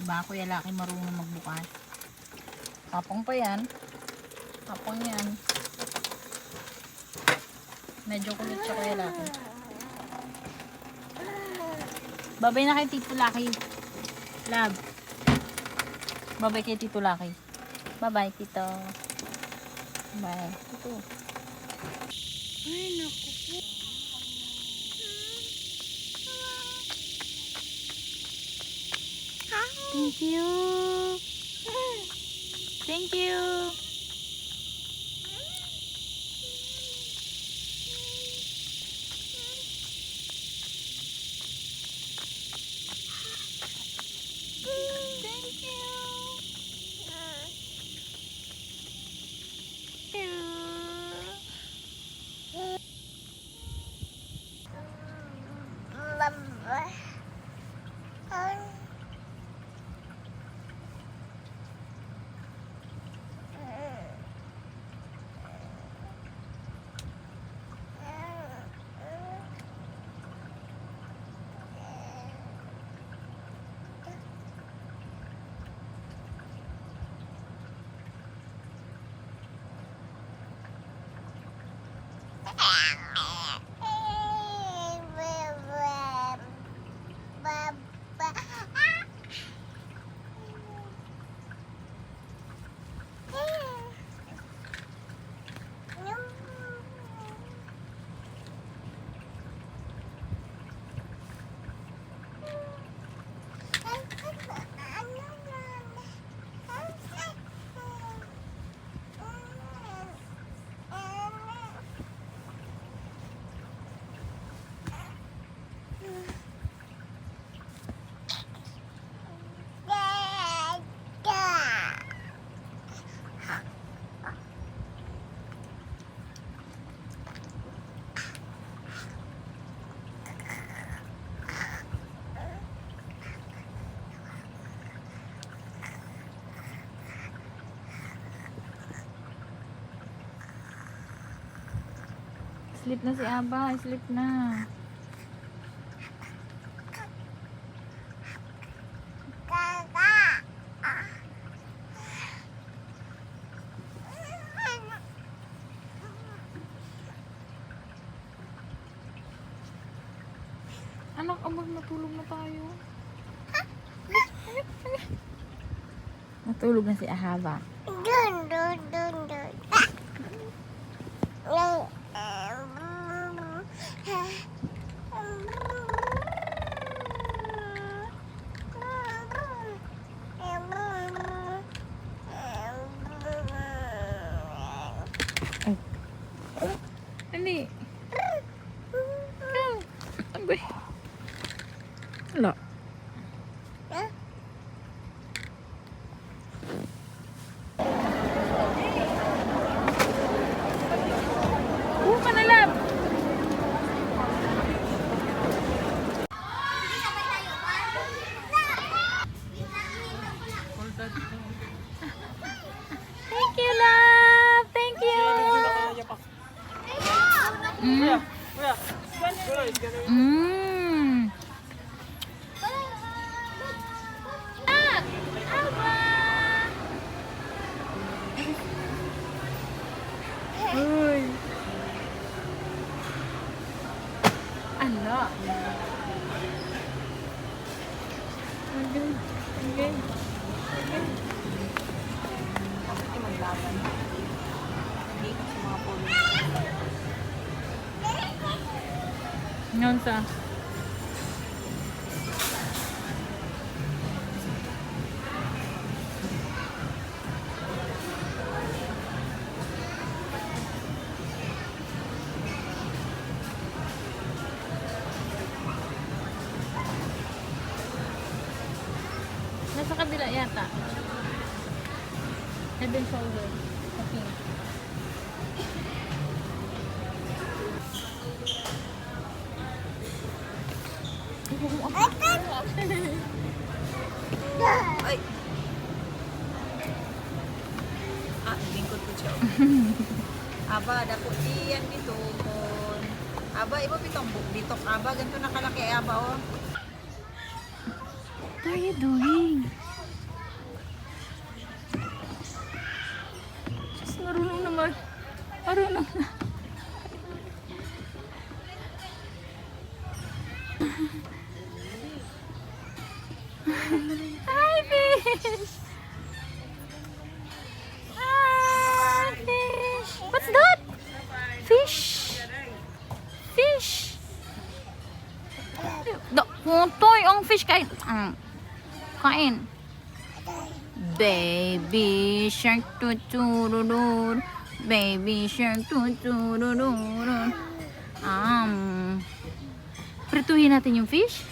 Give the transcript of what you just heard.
Diba, Kuya Laki marunong magbukas. Tapong pa yan. Tapong yan. Medyo kulit siya, Kuya Laki. Babay na kay Tito Laki. Love. Babay kay Tito Laki. Bye-bye, Tito. Bye. Tito. Ay, naku po. Thank you. Thank you. Thank Sleep na si Aba. Sleep na. Anak, abag natulog na tayo. Natulog na si Ahaba. Dali. Abay. Wala. Manalab. Thank you, love. Thank you. Mm. Mm. Uy. Ano? Okay. Okay. Okay. Bakit maglaban? Dito sa mga polo. Ngayon sa? Nasa kabila yata. Head and shoulder. Okay. Ay. Lingkod ko siya. Aba, dako diyan dito. Aba, iba pitong bitok. Aba, ganito nakalaki. Aba, oh. What are you doing? fish, kain. Kain. Baby shark tutururur. Baby shark tutururur. Prituhin natin yung fish.